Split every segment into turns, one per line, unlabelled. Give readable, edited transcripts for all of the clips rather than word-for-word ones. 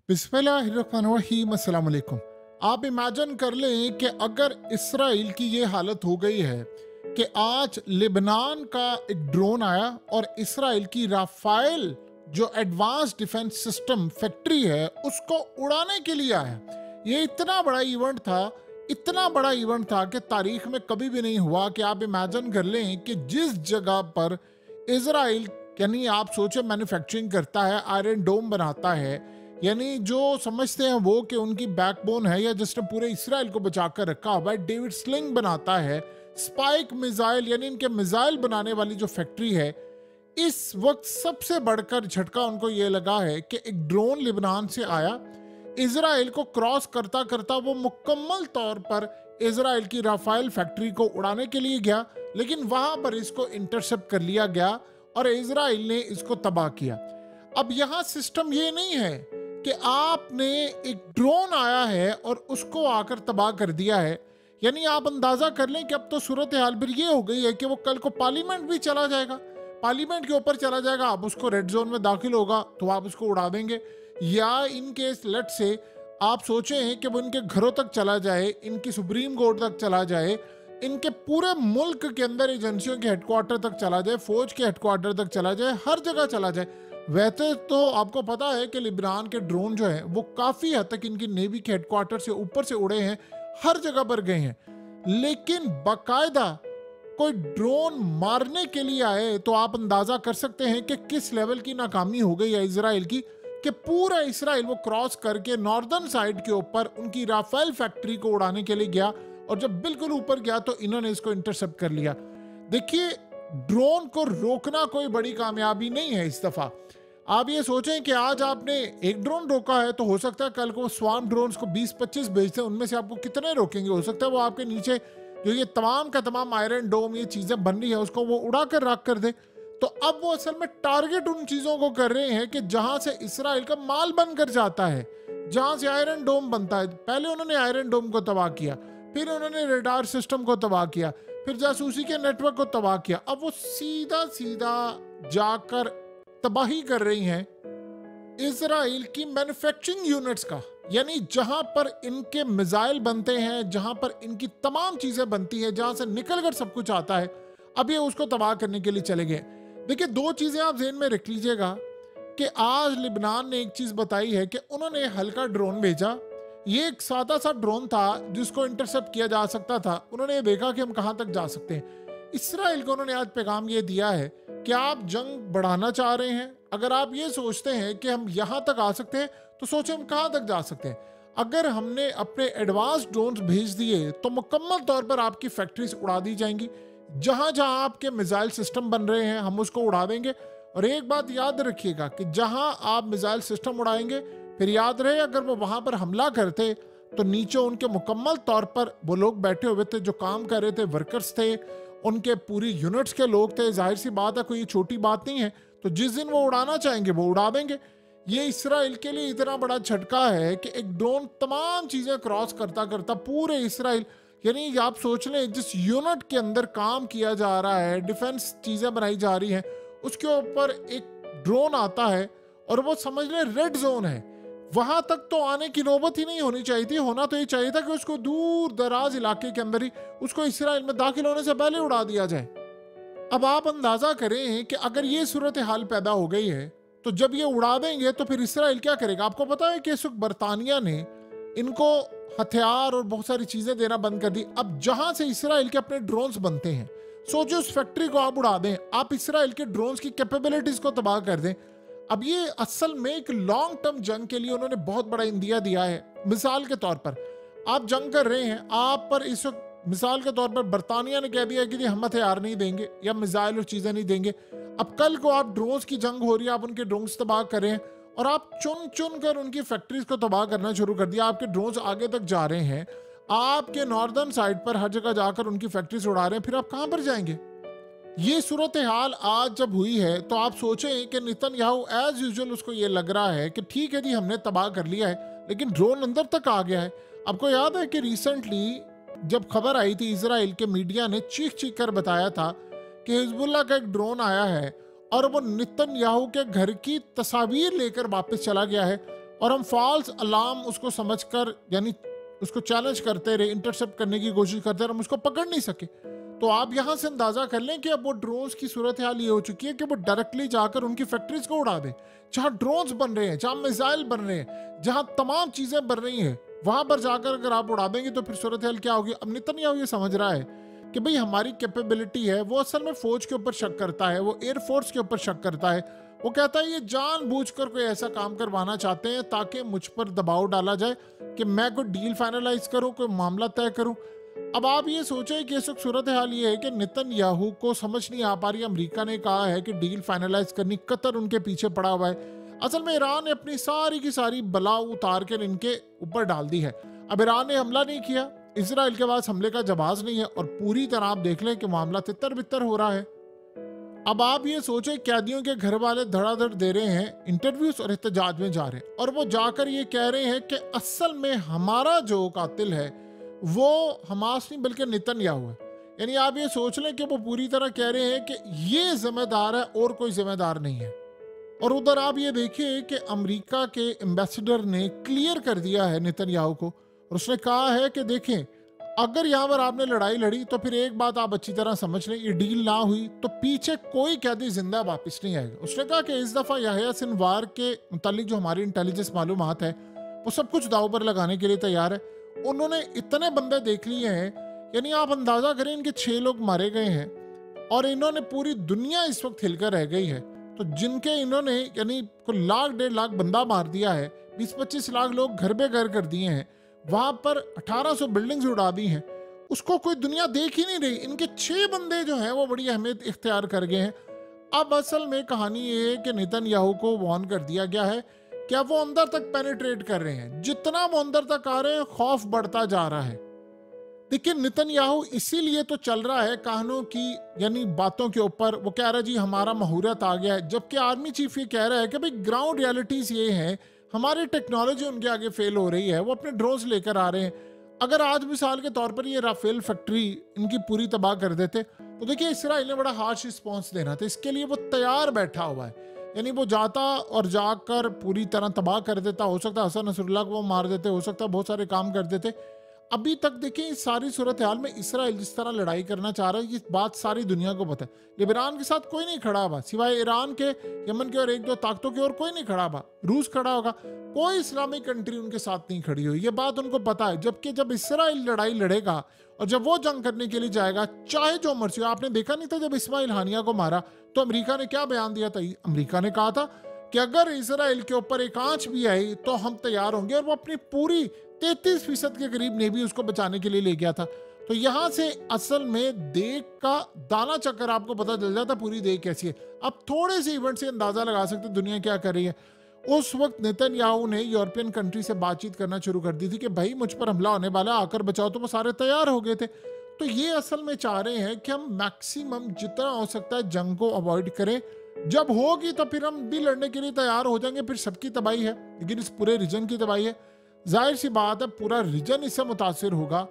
बिस्मिल्लाहिर्रहमानिर्रहीम अस्सलाम वालेकुम। आप इमेजिन कर लें कि अगर इसराइल की ये हालत हो गई है कि आज लेबनान का एक ड्रोन आया और इसराइल की राफाइल जो एडवांस डिफेंस सिस्टम फैक्ट्री है उसको उड़ाने के लिए आया। ये इतना बड़ा इवेंट था, इतना बड़ा इवेंट था कि तारीख में कभी भी नहीं हुआ। कि आप इमेजिन कर लें कि जिस जगह पर इसराइल यानी आप सोचे मैन्युफैक्चरिंग करता है, आयरन डोम बनाता है, यानी जो समझते हैं वो कि उनकी बैकबोन है या जिसने पूरे इसराइल को बचा कर रखा हुआ है, डेविड स्लिंग बनाता है, स्पाइक मिसाइल यानी इनके मिसाइल बनाने वाली जो फैक्ट्री है। इस वक्त सबसे बढ़कर झटका उनको ये लगा है कि एक ड्रोन लेबनान से आया, इसराइल को क्रॉस करता करता वो मुकम्मल तौर पर इसराइल की राफेल फैक्ट्री को उड़ाने के लिए गया, लेकिन वहां पर इसको इंटरसेप्ट कर लिया गया और इसराइल ने इसको तबाह किया। अब यहां सिस्टम ये नहीं है कि आपने एक ड्रोन आया है और उसको आकर तबाह कर दिया है। यानी आप अंदाजा कर लें कि अब तो सूरत हाल फिर ये हो गई है कि वो कल को पार्लियामेंट भी चला जाएगा, पार्लियामेंट के ऊपर चला जाएगा, आप उसको रेड जोन में दाखिल होगा तो आप उसको उड़ा देंगे। या इन केस लट से आप सोचें कि वो इनके घरों तक चला जाए, इनकी सुप्रीम कोर्ट तक चला जाए, इनके पूरे मुल्क के अंदर एजेंसियों के हेडक्वार्टर तक चला जाए, फौज के हेडक्वार्टर तक चला जाए, हर जगह चला जाए। वैसे तो आपको पता है कि लिबनान के ड्रोन जो है वो काफी हद तक इनकी नेवी के हेडक्वार्टर से ऊपर से उड़े हैं, हर जगह पर गए हैं, लेकिन बाकायदा कोई ड्रोन मारने के लिए आए तो आप अंदाजा कर सकते हैं कि किस लेवल की नाकामी हो गई है इसराइल की, कि पूरा इसराइल वो क्रॉस करके नॉर्दर्न साइड के ऊपर उनकी राफेल फैक्ट्री को उड़ाने के लिए गया और जब बिल्कुल ऊपर गया तो इन्होंने इसको इंटरसेप्ट कर लिया। देखिए, ड्रोन को रोकना कोई बड़ी कामयाबी नहीं है इस दफा। आप ये सोचें कि आज आपने एक ड्रोन रोका है तो हो सकता है कल को स्वार्म ड्रोन्स को 20-25 भेजते हैं, उनमें से आपको कितने रोकेंगे? हो सकता है वो आपके नीचे जो ये तमाम का तमाम आयरन डोम ये चीजें बन रही है उसको वो उड़ा कर रख कर दे। तो अब वो असल में टारगेट उन चीजों को कर रहे हैं कि जहां से इसराइल का माल बनकर जाता है, जहां से आयरन डोम बनता है। पहले उन्होंने आयरन डोम को तबाह किया, फिर उन्होंने रेडार सिस्टम को तबाह किया, फिर जासूसी के नेटवर्क को तबाह किया। अब वो सीधा सीधा जाकर तबाही कर रही हैं इसराइल की मैन्युफैक्चरिंग यूनिट्स का, यानी जहां पर इनके मिसाइल बनते हैं, जहां पर इनकी तमाम चीजें बनती हैं, जहां से निकलकर सब कुछ आता है। अब ये उसको तबाह करने के लिए चले गए। देखिए, दो चीजें आप ज़हन में रख लीजिएगा कि आज लिबनान ने एक चीज बताई है कि उन्होंने हल्का ड्रोन भेजा। ये एक सादा सा ड्रोन था जिसको इंटरसेप्ट किया जा सकता था। उन्होंने ये देखा कि हम कहां तक जा सकते हैं। इसराइल को उन्होंने आज पैगाम ये दिया है कि आप जंग बढ़ाना चाह रहे हैं, अगर आप ये सोचते हैं कि हम यहां तक आ सकते हैं तो सोचें हम कहां तक जा सकते हैं। अगर हमने अपने एडवांस ड्रोन्स भेज दिए तो मुकम्मल तौर पर आपकी फैक्ट्रीज उड़ा दी जाएंगी, जहां जहां आपके मिसाइल सिस्टम बन रहे हैं हम उसको उड़ा देंगे। और एक बात याद रखिएगा कि जहां आप मिसाइल सिस्टम उड़ाएंगे, फिर याद रहे अगर वो वहां पर हमला करते तो नीचे उनके मुकम्मल तौर पर वो लोग बैठे हुए थे जो काम कर रहे थे, वर्कर्स थे, उनके पूरी यूनिट्स के लोग थे। जाहिर सी बात है कोई छोटी बात नहीं है, तो जिस दिन वो उड़ाना चाहेंगे वो उड़ा देंगे। ये इसराइल के लिए इतना बड़ा झटका है कि एक ड्रोन तमाम चीजें क्रॉस करता करता पूरे इसराइल, यानी आप सोच लें जिस यूनिट के अंदर काम किया जा रहा है, डिफेंस चीजें बनाई जा रही हैं, उसके ऊपर एक ड्रोन आता है और वो समझ लें रेड जोन है। वहां तक तो आने की नौबत ही नहीं होनी चाहिए थी। होना तो ये चाहिए था कि उसको दूर दराज इलाके के अंदर ही उसको इसराइल में दाखिल होने से पहले उड़ा दिया जाए। अब आप अंदाजा करें कि अगर ये सूरत हाल पैदा हो गई है तो जब ये उड़ा देंगे तो फिर इसराइल क्या करेगा? आपको पता है कि इस वक्त बरतानिया ने इनको हथियार और बहुत सारी चीजें देना बंद कर दी। अब जहां से इसराइल के अपने ड्रोन्स बनते हैं, सोचो उस फैक्ट्री को आप उड़ा दें, आप इसराइल के ड्रोन्स की कैपेबिलिटीज को तबाह कर दें। अब ये असल में एक लॉन्ग टर्म जंग के लिए उन्होंने बहुत बड़ा इंदिया दिया है। मिसाल के तौर पर आप जंग कर रहे हैं, आप पर इस वक्त मिसाल के तौर पर बरतानिया ने कह दिया कि जी हम हथियार नहीं देंगे या मिसाइल और चीजें नहीं देंगे। अब कल को आप ड्रोन्स की जंग हो रही है, आप उनके ड्रोन्स तबाह कर रहे हैं और आप चुन चुन कर उनकी फैक्ट्रीज को तबाह करना शुरू कर दिया। आपके ड्रोन्स आगे तक जा रहे हैं, आपके नॉर्दर्न साइड पर हर जगह जाकर उनकी फैक्ट्रीज उड़ा रहे हैं, फिर आप कहां पर जाएंगे? ये सूरत हाल आज जब हुई है तो आप सोचें कि नेतन्याहू एज यूजुअल उसको ये लग रहा है कि ठीक है जी हमने तबाह कर लिया है, लेकिन ड्रोन अंदर तक आ गया है। आपको याद है कि रिसेंटली जब खबर आई थी, इसराइल के मीडिया ने चीख चीख कर बताया था कि हिजबुल्लाह का एक ड्रोन आया है और वो नेतन्याहू के घर की तस्वीर लेकर वापस चला गया है। और हम फॉल्स अलार्म उसको समझकर यानी उसको चैलेंज करते रहे, इंटरसेप्ट करने की कोशिश करते रहे, हम उसको पकड़ नहीं सके। तो आप यहां से अंदाजा कर लें कि अब वो ड्रोन्स की सूरत हाल ये हो चुकी है कि वो डायरेक्टली जाकर उनकी फैक्ट्रीज को उड़ा दे। जहां ड्रोन्स बन रहे हैं, जहां मिसाइल बन रहे हैं, जहां तमाम चीजें बन रही हैं, वहां पर जाकर अगर आप उड़ा देंगे तो फिर सूरत हाल क्या होगी। अब नेतन्याहू ये समझ रहा है कि भाई हमारी कैपेबिलिटी है, वो असल में फौज के ऊपर शक करता है, वो एयरफोर्स के ऊपर शक करता है। वो कहता है ये जानबूझकर कोई ऐसा काम करवाना चाहते हैं ताकि मुझ पर दबाव डाला जाए कि मैं कोई डील फाइनलाइज करूं, कोई मामला तय करूं। अब आप ये सोचें कि इस वक्त सूरत हाल ये है कि नेतन्याहू को समझ नहीं आ पा रही। अमेरिका ने कहा है कि डील फाइनलाइज करनी, कतर उनके पीछे पड़ा हुआ है। असल में ईरान ने अपनी सारी की सारी बला उतार कर इनके ऊपर डाल दी है। अब ईरान ने हमला नहीं किया, इजराइल के पास हमले का जवाब नहीं है और पूरी तरह आप देख लें कि मामला तितर बितर हो रहा है। अब आप ये सोचें कैदियों के घर वाले धड़ाधड़ दे रहे हैं इंटरव्यूज और एहतजाज में जा रहे हैं और वो जाकर ये कह रहे हैं कि असल में हमारा जो कातिल है वो हमास नहीं बल्कि नेतन्याहू है। यानी आप ये सोच लें कि वो पूरी तरह कह रहे हैं कि ये जिम्मेदार है और कोई जिम्मेदार नहीं है। और उधर आप ये देखिए कि अमेरिका के एम्बेसडर ने क्लियर कर दिया है नेतन्याहू को और उसने कहा है कि देखें अगर यहाँ पर आपने लड़ाई लड़ी तो फिर एक बात आप अच्छी तरह समझ लें, ये डील ना हुई तो पीछे कोई कैदी जिंदा वापस नहीं आएगा। उसने कहा कि इस दफा याह्या सिनवार के मुतालिक जो हमारी इंटेलिजेंस मालूमात है वो सब कुछ दाव पर लगाने के लिए तैयार है। उन्होंने इतने बंदे देख लिए हैं, यानी आप अंदाजा करें इनके 6 लोग मारे गए हैं और इन्होंने पूरी दुनिया इस वक्त हिलकर रह गई है। तो जिनके इन्होंने यानी कोई 1,00,000-1,50,000 बंदा मार दिया है, 20-25 लाख लोग घर बेघर कर दिए हैं, वहां पर 1800 बिल्डिंग्स उड़ा दी हैं, उसको कोई दुनिया देख ही नहीं रही। इनके 6 बंदे जो हैं वो बड़ी अहमियत इख्तियार कर गए हैं। अब असल में कहानी ये है कि नेतन्याहू को वार्न कर दिया गया है कि अब वो अंदर तक पेनिट्रेट कर रहे हैं। जितना वो अंदर तक आ रहे हैं खौफ बढ़ता जा रहा है। देखिए नेतन्याहू इसीलिए तो चल रहा है कहानों की यानी बातों के ऊपर। वो कह रहा है जी हमारा महूरत आ गया है, जबकि आर्मी चीफ ये कह रहा है कि भाई ग्राउंड रियलिटीज ये हैं, हमारी टेक्नोलॉजी उनके आगे फेल हो रही है, वो अपने ड्रोन्स लेकर आ रहे हैं। अगर आज मिसाल के तौर पर ये राफेल फैक्ट्री इनकी पूरी तबाह कर देते तो देखिए इसराइल ने बड़ा हार्श रिस्पॉन्स देना था। इसके लिए वो तैयार बैठा हुआ है, यानी वो जाता और जाकर पूरी तरह तबाह कर देता। हो सकता है हसन नसरुल्लाह को वो मार देते, हो सकता है बहुत सारे काम कर देते। अभी तक देखिए इस सारी सूरत हाल में इसराइल जिस तरह लड़ाई करना चाह रहा है ये बात सारी दुनिया को पता है। लिबनान के साथ कोई नहीं खड़ा हुआ सिवाय ईरान के, यमन के और 1-2 ताकतों के, और कोई नहीं खड़ा हुआ। रूस खड़ा होगा, कोई इस्लामिक कंट्री उनके साथ नहीं खड़ी हुई, ये बात उनको पता है। जबकि जब इसराइल लड़ाई लड़ेगा और जब वो जंग करने के लिए जाएगा चाहे जो मर्जी हो, आपने देखा नहीं था जब इस्माइल हानिया को मारा तो अमेरिका ने क्या बयान दिया था। अमेरिका ने कहा था कि अगर इसराइल के ऊपर एक आंच भी आई तो हम तैयार होंगे, और वो अपनी पूरी 33% के करीब नेवी उसको बचाने के लिए ले गया था। तो यहां से असल में देख का दाना चक्कर आपको पता चल जाता पूरी देख कैसी है। आप थोड़े से इवेंट से अंदाजा लगा सकते दुनिया क्या कर रही है। उस वक्त नेतन्याहू ने यूरोपियन कंट्री से बातचीत करना शुरू कर दी थी कि भाई मुझ पर हमला होने वाला है, आकर बचाओ, तो वो सारे तैयार हो गए थे। तो ये असल में चाह रहे हैं कि हम मैक्सिमम जितना हो सकता है जंग को अवॉइड करें। जब होगी तो फिर हम भी लड़ने के लिए तैयार हो जाएंगे, फिर सबकी तबाही है, लेकिन इस पूरे रीजन की तबाही है। जाहिर सी बात है पूरा रीजन इससे मुतासिर होगा।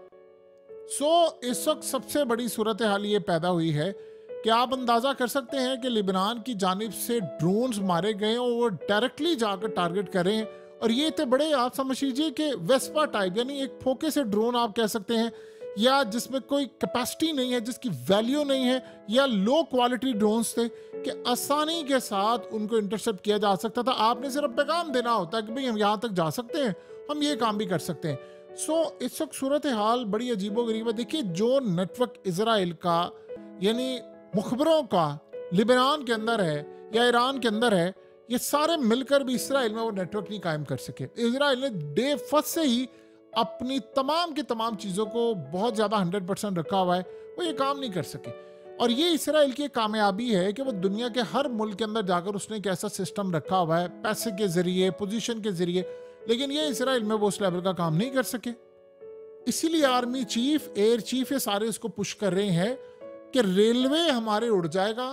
इस वक्त सबसे बड़ी सूरत हाल ये पैदा हुई है कि आप अंदाजा कर सकते हैं कि लिबनान की जानिब से ड्रोन्स मारे गए और वो डायरेक्टली जाकर टारगेट कर रहे हैं। और ये थे बड़े, आप समझ लीजिए कि वेस्पा टाइप, यानी एक फोके से ड्रोन आप कह सकते हैं, या जिसमें कोई कैपेसिटी नहीं है, जिसकी वैल्यू नहीं है, या लो क्वालिटी ड्रोन्स थे कि आसानी के साथ उनको इंटरसेप्ट किया जा सकता था। आपने सिर्फ पैगाम देना होता है कि भाई हम यहाँ तक जा सकते हैं, हम ये काम भी कर सकते हैं। इस वक्त सूरत हाल बड़ी अजीबोगरीब है। देखिए जो नेटवर्क इजराइल का यानी मुखबरों का लिबनान के अंदर है या ईरान के अंदर है, ये सारे मिलकर भी इसराइल में वो नेटवर्क नहीं कायम कर सके। इसराइल ने डे फर्स्ट से ही अपनी तमाम की तमाम चीज़ों को बहुत ज़्यादा 100% रखा हुआ है, वो ये काम नहीं कर सके। और ये इसराइल की कामयाबी है कि वो दुनिया के हर मुल्क के अंदर जाकर उसने एक ऐसा सिस्टम रखा हुआ है पैसे के जरिए, पोजीशन के जरिए, लेकिन ये इसराइल में वो उस लेवल का काम नहीं कर सके। इसीलिए आर्मी चीफ, एयर चीफ, ये सारे इसको पुश कर रहे हैं कि रेलवे हमारे उड़ जाएगा,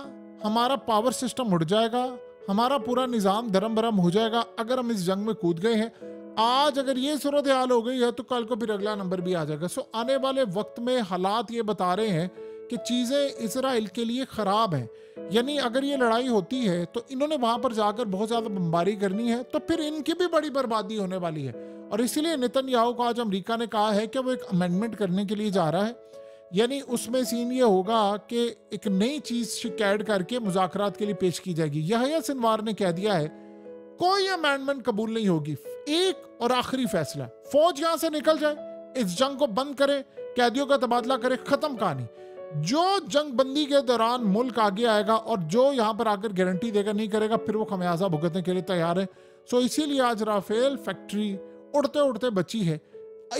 हमारा पावर सिस्टम उड़ जाएगा, हमारा पूरा निज़ाम धर्म भरम हो जाएगा अगर हम इस जंग में कूद गए हैं। आज अगर ये सूरत हाल हो गई है तो कल को फिर अगला नंबर भी आ जाएगा। आने वाले वक्त में हालात ये बता रहे हैं कि चीज़ें इसराइल के लिए ख़राब हैं, यानी अगर ये लड़ाई होती है तो इन्होंने वहाँ पर जाकर बहुत ज़्यादा बमबारी करनी है, तो फिर इनकी भी बड़ी बर्बादी होने वाली है। और इसीलिए नेतन्याहू को आज अमेरिका ने कहा है कि वो एक अमेंडमेंट करने के लिए जा रहा है, यानी उसमें सीन ये होगा कि एक नई चीज़ ऐड करके मुज़ाकरात के लिए पेश की जाएगी। यहया सिनवार ने कह दिया है कोई अमेंडमेंट कबूल नहीं होगी, एक और आखिरी फैसला, फौज यहां से निकल जाए, इस जंग को बंद करे, कैदियों का तबादला करे, खत्म कहानी। जो जंग बंदी के दौरान मुल्क आगे आएगा और जो यहां पर आकर गारंटी देगा नहीं करेगा, फिर वो खमियाजा भुगतने के लिए तैयार है। सो इसीलिए आज राफेल फैक्ट्री उड़ते उड़ते बची है।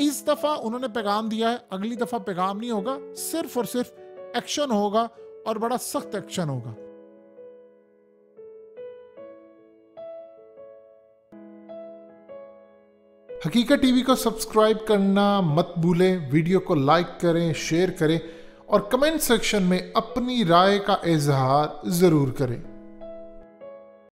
इस दफा उन्होंने पैगाम दिया है, अगली दफा पैगाम नहीं होगा, सिर्फ और सिर्फ एक्शन होगा और बड़ा सख्त एक्शन होगा। हकीकत टीवी को सब्सक्राइब करना मत भूलें, वीडियो को लाइक करें, शेयर करें और कमेंट सेक्शन में अपनी राय का इजहार ज़रूर करें।